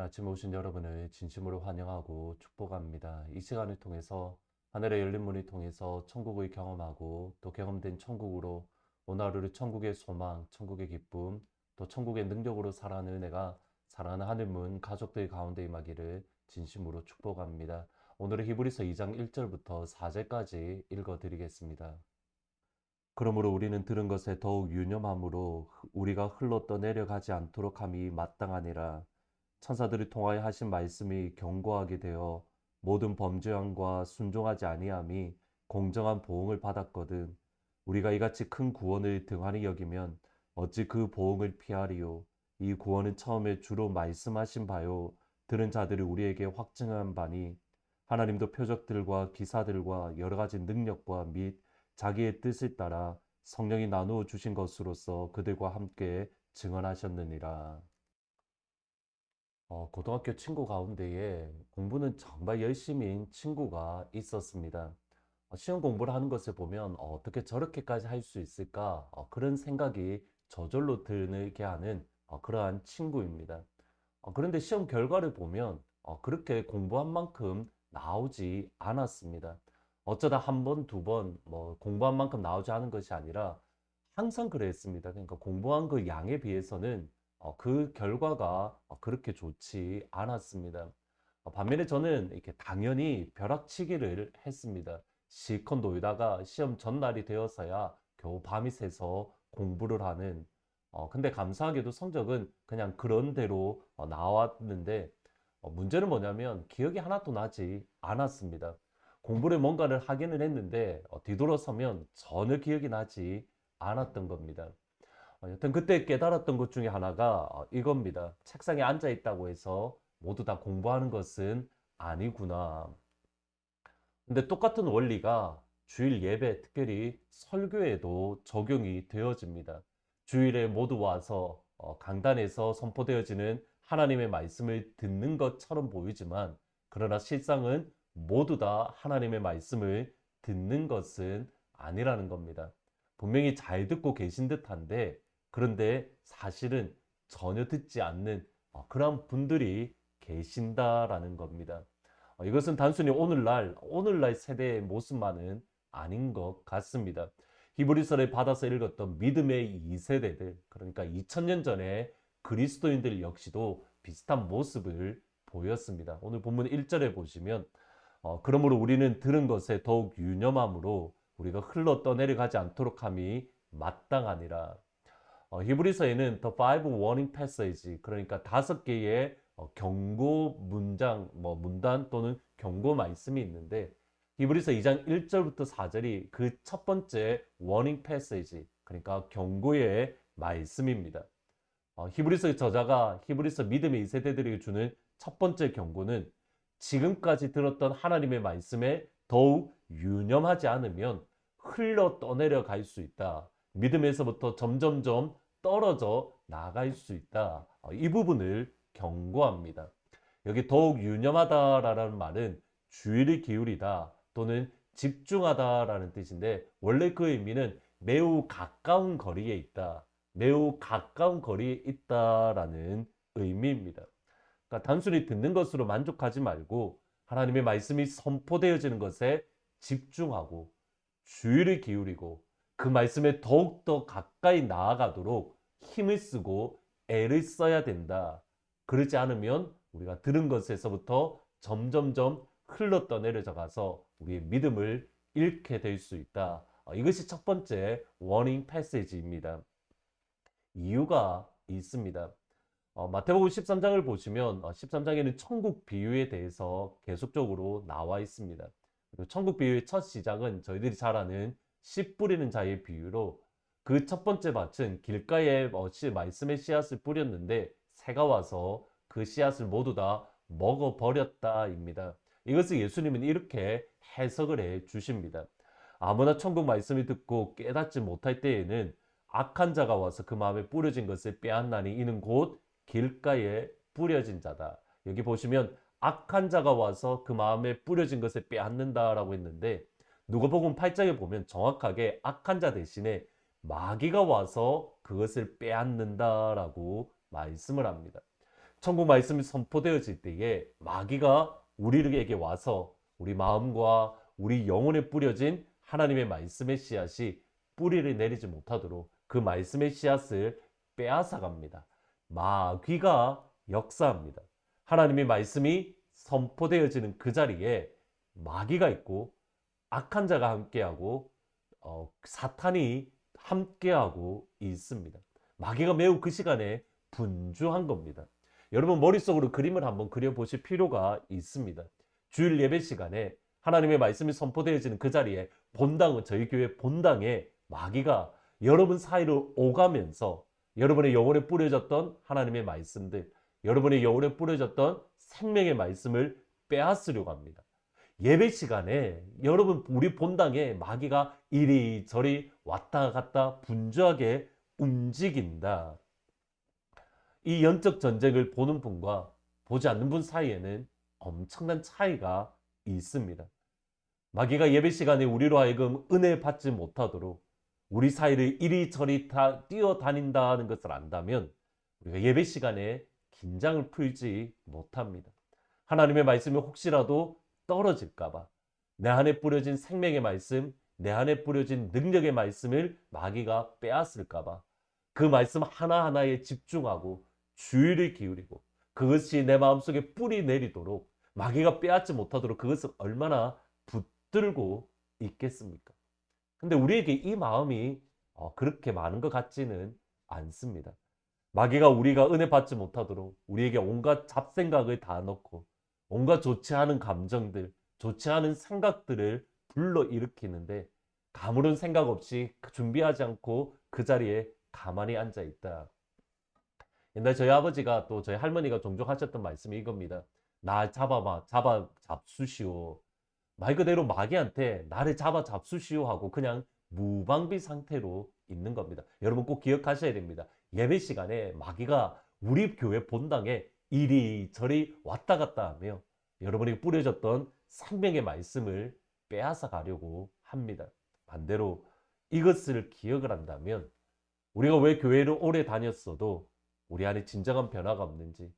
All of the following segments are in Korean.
아침에 오신 여러분을 진심으로 환영하고 축복합니다. 이 시간을 통해서 하늘의 열린 문을 통해서 천국을 경험하고 또 경험된 천국으로 오늘 하루를 천국의 소망, 천국의 기쁨, 또 천국의 능력으로 살아가는 은혜가 사랑하는 하늘문 가족들 가운데 임하기를 진심으로 축복합니다. 오늘은 히브리서 2장 1절부터 4절까지 읽어드리겠습니다. 그러므로 우리는 들은 것에 더욱 유념함으로 우리가 흘러 떠내려가지 않도록 함이 마땅하니라. 천사들이 통하여 하신 말씀이 견고하게 되어 모든 범죄함과 순종하지 아니함이 공정한 보응을 받았거든. 우리가 이같이 큰 구원을 등한히 여기면 어찌 그 보응을 피하리요. 이 구원은 처음에 주로 말씀하신 바요. 들은 자들이 우리에게 확증한 바니 하나님도 표적들과 기사들과 여러 가지 능력과 및 자기의 뜻을 따라 성령이 나누어 주신 것으로서 그들과 함께 증언하셨느니라. 고등학교 친구 가운데에 공부는 정말 열심인 친구가 있었습니다. 시험 공부를 하는 것을 보면 어떻게 저렇게까지 할 수 있을까? 그런 생각이 저절로 들게 하는 그러한 친구입니다. 그런데 시험 결과를 보면 그렇게 공부한 만큼 나오지 않았습니다. 어쩌다 한 번, 두 번, 공부한 만큼 나오지 않은 것이 아니라 항상 그랬습니다. 그러니까 공부한 그 양에 비해서는 그 결과가 그렇게 좋지 않았습니다. 반면에 저는 이렇게 당연히 벼락치기를 했습니다. 실컷 놀다가 시험 전날이 되어서야 겨우 밤이 새서 공부를 하는 근데 감사하게도 성적은 그냥 그런 대로 나왔는데 문제는 뭐냐면 기억이 하나도 나지 않았습니다. 공부를 뭔가를 하기는 했는데 뒤돌아서면 전혀 기억이 나지 않았던 겁니다. 여튼 그때 깨달았던 것 중에 하나가 이겁니다. 책상에 앉아 있다고 해서 모두 다 공부하는 것은 아니구나. 근데 똑같은 원리가 주일 예배, 특별히 설교에도 적용이 되어집니다. 주일에 모두 와서 강단에서 선포되어지는 하나님의 말씀을 듣는 것처럼 보이지만 그러나 실상은 모두 다 하나님의 말씀을 듣는 것은 아니라는 겁니다. 분명히 잘 듣고 계신 듯한데 그런데 사실은 전혀 듣지 않는 그런 분들이 계신다라는 겁니다. 이것은 단순히 오늘날 세대의 모습만은 아닌 것 같습니다. 히브리서를 받아서 읽었던 믿음의 2세대들, 그러니까 2000년 전에 그리스도인들 역시도 비슷한 모습을 보였습니다. 오늘 본문 1절에 보시면 그러므로 우리는 들은 것에 더욱 유념함으로 우리가 흘러 떠내려가지 않도록 함이 마땅하니라. 히브리서에는 The Five Warning Passage, 그러니까 5개의 경고 문장, 문단 또는 경고 말씀이 있는데 히브리서 2장 1절부터 4절이 그 첫 번째 warning passage, 그러니까 경고의 말씀입니다. 히브리서 저자가 히브리서 믿음의 2세대들에게 주는 첫 번째 경고는 지금까지 들었던 하나님의 말씀에 더욱 유념하지 않으면 흘러 떠내려 갈 수 있다. 믿음에서부터 점점점 떨어져 나갈 수 있다. 이 부분을 경고합니다. 여기 더욱 유념하다라는 말은 주의를 기울이다 또는 집중하다라는 뜻인데 원래 그 의미는 매우 가까운 거리에 있다. 매우 가까운 거리에 있다라는 의미입니다. 그러니까 단순히 듣는 것으로 만족하지 말고 하나님의 말씀이 선포되어지는 것에 집중하고 주의를 기울이고 그 말씀에 더욱더 가까이 나아가도록 힘을 쓰고 애를 써야 된다. 그러지 않으면 우리가 들은 것에서부터 점점점 흘러 떠내려져 가서 우리의 믿음을 잃게 될 수 있다. 이것이 첫 번째 워닝 패시지입니다. 이유가 있습니다. 마태복음 13장을 보시면 13장에는 천국 비유에 대해서 계속적으로 나와 있습니다. 그리고 천국 비유의 첫 시작은 저희들이 잘 아는 씨 뿌리는 자의 비유로 그 첫 번째 밭은 길가에 말씀의 씨앗을 뿌렸는데 새가 와서 그 씨앗을 모두 다 먹어버렸다입니다. 이것을 예수님은 이렇게 해석을 해 주십니다. 아무나 천국 말씀을 듣고 깨닫지 못할 때에는 악한 자가 와서 그 마음에 뿌려진 것을 빼앗나니 이는 곧 길가에 뿌려진 자다. 여기 보시면 악한 자가 와서 그 마음에 뿌려진 것을 빼앗는다라고 했는데 누가복음 8장에 보면 정확하게 악한 자 대신에 마귀가 와서 그것을 빼앗는다라고 말씀을 합니다. 천국 말씀이 선포되어질 때에 마귀가 우리에게 와서 우리 마음과 우리 영혼에 뿌려진 하나님의 말씀의 씨앗이 뿌리를 내리지 못하도록 그 말씀의 씨앗을 빼앗아 갑니다. 마귀가 역사합니다. 하나님의 말씀이 선포되어지는 그 자리에 마귀가 있고 악한 자가 함께하고 사탄이 함께하고 있습니다. 마귀가 매우 그 시간에 분주한 겁니다. 여러분 머릿속으로 그림을 한번 그려보실 필요가 있습니다. 주일 예배 시간에 하나님의 말씀이 선포되어지는 그 자리에 본당은 저희 교회 본당에 마귀가 여러분 사이를 오가면서 여러분의 영혼에 뿌려졌던 하나님의 말씀들, 여러분의 영혼에 뿌려졌던 생명의 말씀을 빼앗으려고 합니다. 예배 시간에 여러분 우리 본당에 마귀가 이리저리 왔다 갔다 분주하게 움직인다. 이 영적 전쟁을 보는 분과 보지 않는 분 사이에는 엄청난 차이가 있습니다. 마귀가 예배 시간에 우리로 하여금 은혜 받지 못하도록 우리 사이를 이리저리 다 뛰어다닌다는 것을 안다면 우리가 예배 시간에 긴장을 풀지 못합니다. 하나님의 말씀이 혹시라도 떨어질까봐 내 안에 뿌려진 생명의 말씀, 내 안에 뿌려진 능력의 말씀을 마귀가 빼앗을까봐 그 말씀 하나하나에 집중하고 주의를 기울이고 그것이 내 마음속에 뿌리 내리도록 마귀가 빼앗지 못하도록 그것을 얼마나 붙들고 있겠습니까? 근데 우리에게 이 마음이 그렇게 많은 것 같지는 않습니다. 마귀가 우리가 은혜 받지 못하도록 우리에게 온갖 잡생각을 다 넣고 온갖 좋지 않은 감정들, 좋지 않은 생각들을 불러일으키는데 아무런 생각 없이 준비하지 않고 그 자리에 가만히 앉아 있다. 옛날 저희 아버지가 또 저희 할머니가 종종 하셨던 말씀이 이겁니다. 날 잡수시오. 말 그대로 마귀한테 나를 잡수시오 하고 그냥 무방비 상태로 있는 겁니다. 여러분 꼭 기억하셔야 됩니다. 예배 시간에 마귀가 우리 교회 본당에 이리저리 왔다 갔다 하며 여러분에게 뿌려졌던 생명의 말씀을 빼앗아 가려고 합니다. 반대로 이것을 기억을 한다면 우리가 왜 교회를 오래 다녔어도 우리 안에 진정한 변화가 없는지,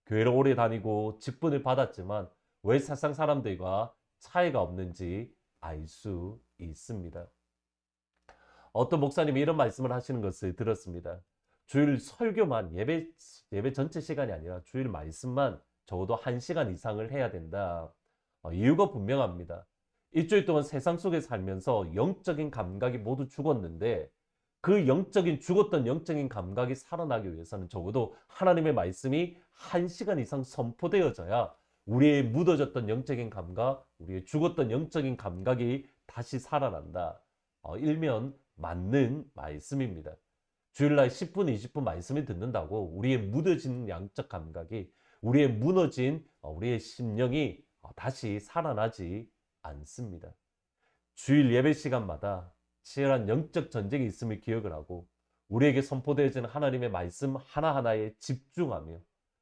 교회를 오래 다니고 직분을 받았지만 왜 세상 사람들과 차이가 없는지 알 수 있습니다. 어떤 목사님이 이런 말씀을 하시는 것을 들었습니다. 주일 설교만 예배 전체 시간이 아니라 주일 말씀만 적어도 1시간 이상을 해야 된다. 이유가 분명합니다. 일주일 동안 세상 속에 살면서 영적인 감각이 모두 죽었는데 그 죽었던 영적인 감각이 살아나기 위해서는 적어도 하나님의 말씀이 1시간 이상 선포되어져야 우리의 묻어졌던 영적인 감각, 우리의 죽었던 영적인 감각이 다시 살아난다. 일면 맞는 말씀입니다. 주일날 10분, 20분 말씀을 듣는다고 우리의 묻어진 양적 감각이, 우리의 무너진 우리의 심령이 다시 살아나지 않습니다. 주일 예배 시간마다 치열한 영적 전쟁이 있음을 기억을 하고 우리에게 선포되어지는 하나님의 말씀 하나하나에 집중하며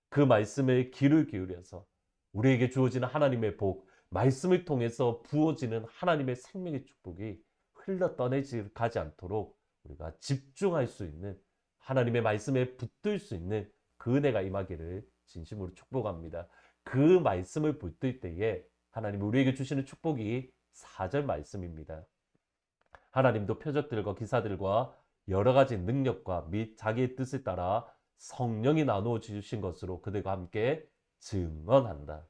그 말씀에 귀를 기울여서 우리에게 주어지는 하나님의 복, 말씀을 통해서 부어지는 하나님의 생명의 축복이 흘러 떠내지 가지 않도록 우리가 집중할 수 있는, 하나님의 말씀에 붙들 수 있는 그 은혜가 임하기를 진심으로 축복합니다. 그 말씀을 붙들 때에 하나님이 우리에게 주시는 축복이 4절 말씀입니다. 하나님도 표적들과 기사들과 여러 가지 능력과 및 자기의 뜻을 따라 성령이 나누어 주신 것으로 그들과 함께 증언한다.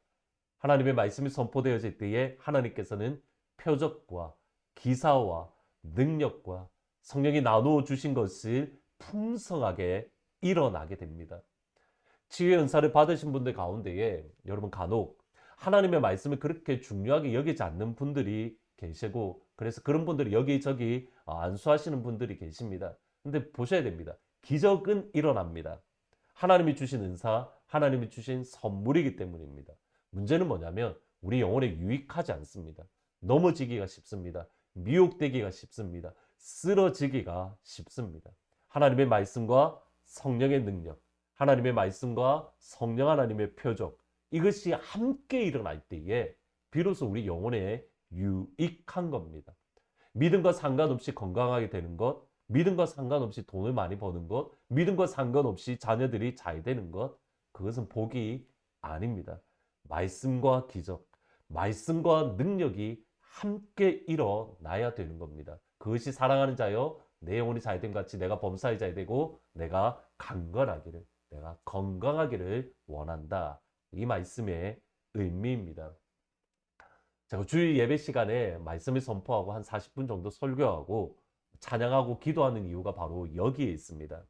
하나님의 말씀이 선포되어질 때에 하나님께서는 표적과 기사와 능력과 성령이 나누어 주신 것을 풍성하게 일어나게 됩니다. 치유의 은사를 받으신 분들 가운데에 여러분 간혹 하나님의 말씀을 그렇게 중요하게 여기지 않는 분들이 계시고, 그래서 그런 분들이 여기저기 안수하시는 분들이 계십니다. 근데 보셔야 됩니다. 기적은 일어납니다. 하나님이 주신 은사, 하나님이 주신 선물이기 때문입니다. 문제는 뭐냐면 우리 영혼에 유익하지 않습니다. 넘어지기가 쉽습니다. 미혹되기가 쉽습니다. 쓰러지기가 쉽습니다. 하나님의 말씀과 성령의 능력, 하나님의 말씀과 성령 하나님의 표적, 이것이 함께 일어날 때에 비로소 우리 영혼에 유익한 겁니다. 믿음과 상관없이 건강하게 되는 것, 믿음과 상관없이 돈을 많이 버는 것, 믿음과 상관없이 자녀들이 잘 되는 것, 그것은 복이 아닙니다. 말씀과 기적, 말씀과 능력이 함께 일어나야 되는 겁니다. 그것이 사랑하는 자여 내 영혼이 잘됨 같이 내가 범사의 자 되고 내가 강건하기를, 내가 건강하기를 원한다. 이 말씀의 의미입니다. 제가 주일 예배 시간에 말씀을 선포하고 한 40분 정도 설교하고 찬양하고 기도하는 이유가 바로 여기에 있습니다.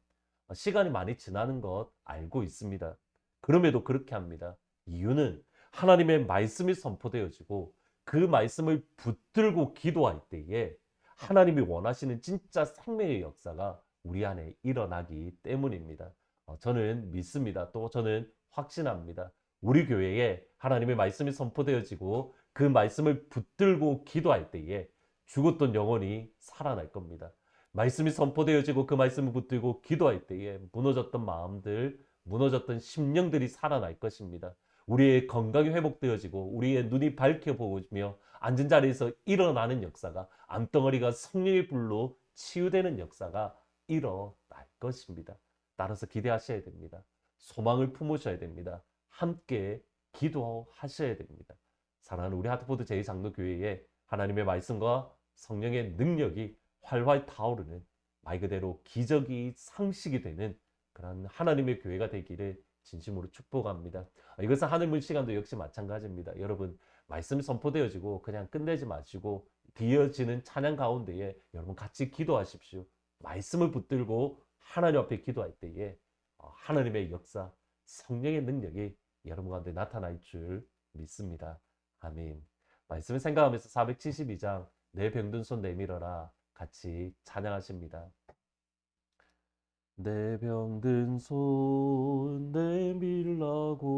시간이 많이 지나는 것 알고 있습니다. 그럼에도 그렇게 합니다. 이유는 하나님의 말씀이 선포되어지고 그 말씀을 붙들고 기도할 때에 하나님이 원하시는 진짜 생명의 역사가 우리 안에 일어나기 때문입니다. 저는 믿습니다. 또 저는 확신합니다. 우리 교회에 하나님의 말씀이 선포되어지고 그 말씀을 붙들고 기도할 때에 죽었던 영혼이 살아날 겁니다. 말씀이 선포되어지고 그 말씀을 붙들고 기도할 때에 무너졌던 마음들, 무너졌던 심령들이 살아날 것입니다. 우리의 건강이 회복되어지고 우리의 눈이 밝혀보며 앉은 자리에서 일어나는 역사가, 암덩어리가 성령의 불로 치유되는 역사가 일어날 것입니다. 따라서 기대하셔야 됩니다. 소망을 품으셔야 됩니다. 함께 기도하셔야 됩니다. 사랑하는 우리 하트포드 제2장로교회에 하나님의 말씀과 성령의 능력이 활활 타오르는, 말 그대로 기적이 상식이 되는 그런 하나님의 교회가 되기를 진심으로 축복합니다. 이것은 하늘문 시간도 역시 마찬가지입니다. 여러분, 말씀이 선포되어지고 그냥 끝내지 마시고 뒤어지는 찬양 가운데에 여러분 같이 기도하십시오. 말씀을 붙들고 하나님 앞에 기도할 때에 하나님의 역사, 성령의 능력이 여러분 가운데 나타날 줄 믿습니다. 아멘. 말씀을 생각하면서 472장 내 병든 손 내밀어라 같이 찬양하십니다. 내 병든 손 내밀라고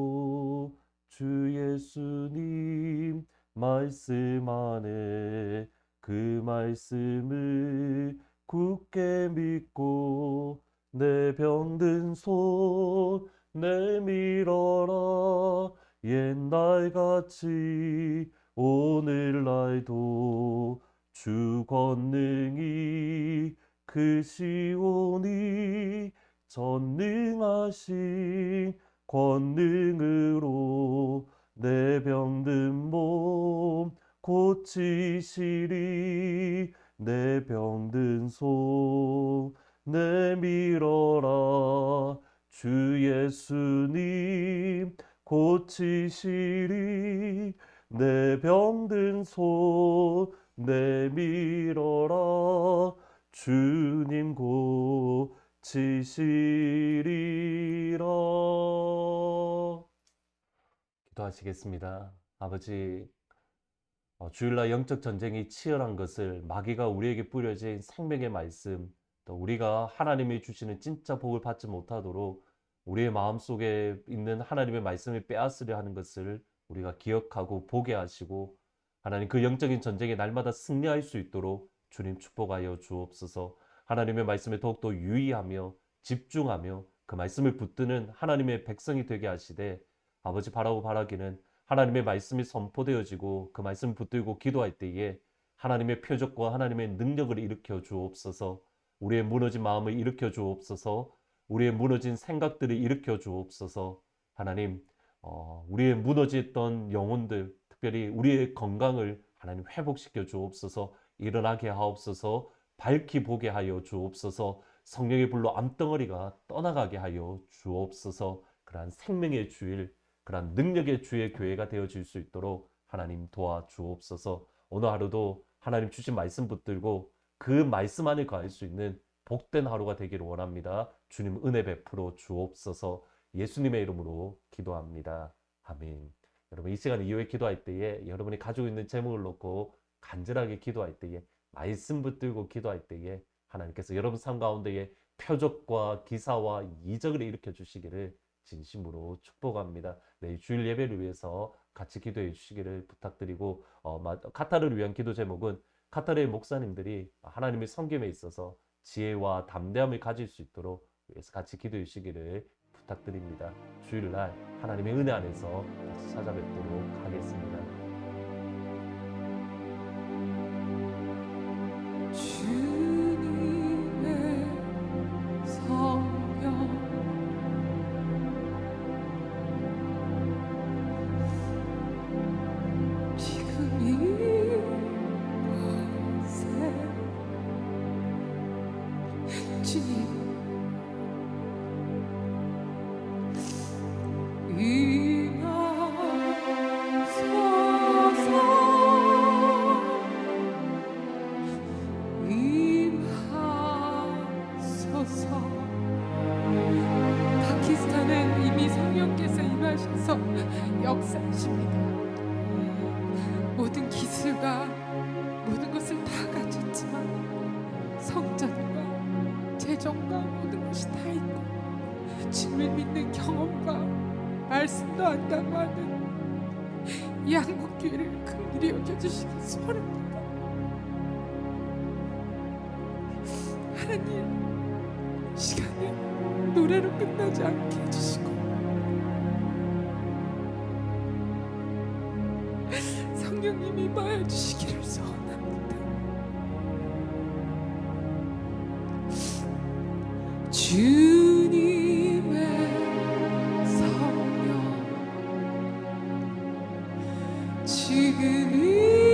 주 예수님 말씀 안에 그 말씀을 굳게 믿고 내 병든 손 내밀어라 옛날같이 오늘날도 주 권능이 크시오니 전능하신 권능으로 내 병든 몸 고치시리 내 병든 손 내밀어라 주 예수님 고치시리 내 병든 손 내밀어라 주님 고치시리라. 기도하시겠습니다. 아버지, 주일날 영적 전쟁이 치열한 것을 마귀가 우리에게 뿌려진 생명의 말씀, 또 우리가 하나님이 주시는 진짜 복을 받지 못하도록 우리의 마음속에 있는 하나님의 말씀을 빼앗으려 하는 것을 우리가 기억하고 보게 하시고 하나님 그 영적인 전쟁에 날마다 승리할 수 있도록 주님 축복하여 주옵소서. 하나님의 말씀에 더욱더 유의하며 집중하며 그 말씀을 붙드는 하나님의 백성이 되게 하시되 아버지 바라고 바라기는 하나님의 말씀이 선포되어지고 그 말씀을 붙들고 기도할 때에 하나님의 표적과 하나님의 능력을 일으켜 주옵소서. 우리의 무너진 마음을 일으켜 주옵소서. 우리의 무너진 생각들을 일으켜 주옵소서. 하나님, 우리의 무너졌던 영혼들, 특별히 우리의 건강을 하나님 회복시켜 주옵소서. 일어나게 하옵소서. 밝히 보게 하여 주옵소서. 성령의 불로 암덩어리가 떠나가게 하여 주옵소서. 그러한 생명의 주일, 그러한 능력의 주의 교회가 되어질 수 있도록 하나님 도와주옵소서. 오늘 하루도 하나님 주신 말씀 붙들고 그 말씀 안에 거할 수 있는 복된 하루가 되기를 원합니다. 주님 은혜 베풀어 주옵소서. 예수님의 이름으로 기도합니다. 아멘. 여러분 이 시간 이후에 기도할 때에 여러분이 가지고 있는 제목을 놓고 간절하게 기도할 때에 말씀 붙들고 기도할 때에 하나님께서 여러분 삶 가운데에 표적과 기사와 이적을 일으켜 주시기를 진심으로 축복합니다. 내일 주일 예배를 위해서 같이 기도해 주시기를 부탁드리고 카타르를 위한 기도 제목은 카타르의 목사님들이 하나님의 섬김에 있어서 지혜와 담대함을 가질 수 있도록 위해서 같이 기도해 주시기를 부탁드립니다. 주일날 하나님의 은혜 안에서 다시 찾아뵙도록 하겠습니다. 주님의 성령 것들과 모든 것을 다 가졌지만 성전과 재정과 모든 것이 다 있고 주님을 믿는 경험과 말씀도 안다고 하는 이 한국교회를 긍휼히 여겨주시기 소원합니다. 하나님, 이 시간에 노래로 끝나지 않게 해주시고 성령님이 임하여 주시기를 소원합니다. 주님의 성령 지금 이곳에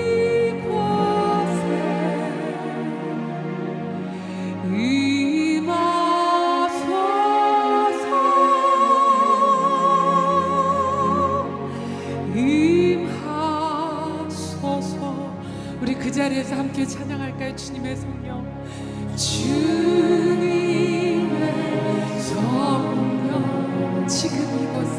임하소서. 우리 그 자리에서 함께 찬양할까요? 주님의 성령, 주님의 성령 지금 이곳에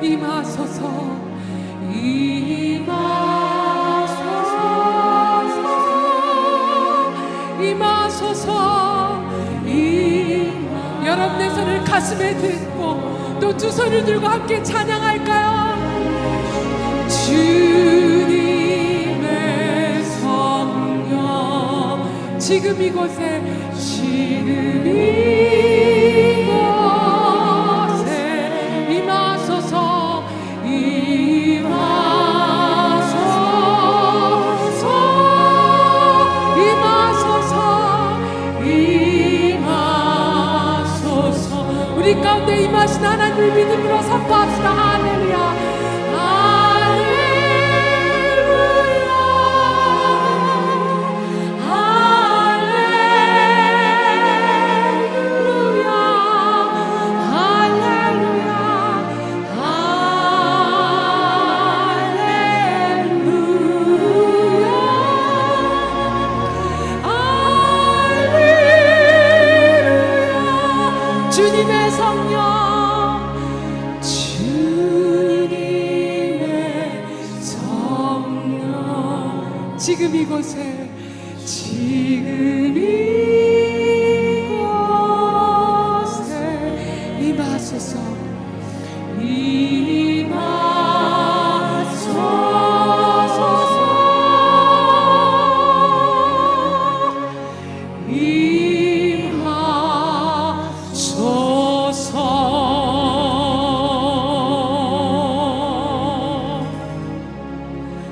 임하소서. 여러분 내 손을 가슴에 들고 또 두 손을 들고 함께 찬양할까요? 주님의 성령 지금 이곳에 임하소서. 우리 가운데 임하신 하나님을 믿음으로 선포합시다. 할렐루야. 주님의 성령, 주님의 성령 지금 이곳에 임하소서.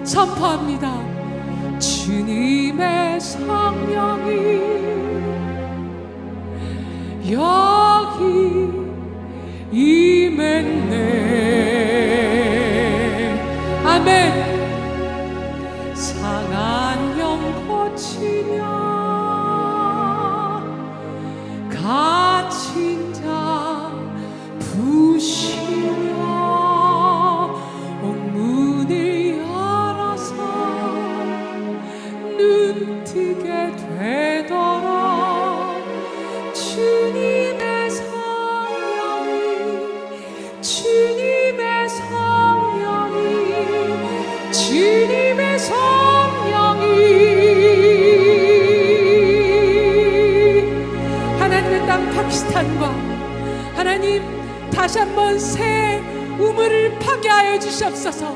선포합니다. 주님의 성령이 여기 임했네. 아멘. 상한 영 고치며 갇힌 자 부시며 옥문을 열어서 눈뜨게 되도록 주님의 성령이 주님의 성령이 하나님의 땅 파키스탄과 하나님 다시 한번 새 우물을 파괴하여 주시옵소서.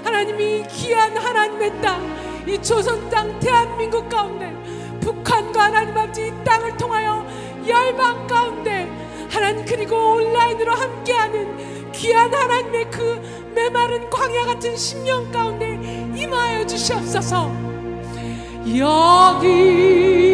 하나님이 귀한 하나님의 땅, 이 조선 땅 대한민국 가운데 북한과 하나님 아버지 이 땅을 통하여 열방 가운데 하나님 그리고 온라인으로 함께하는 귀한 하나님의 그 메마른 광야 같은 심령 가운데 임하여 주시옵소서. 여기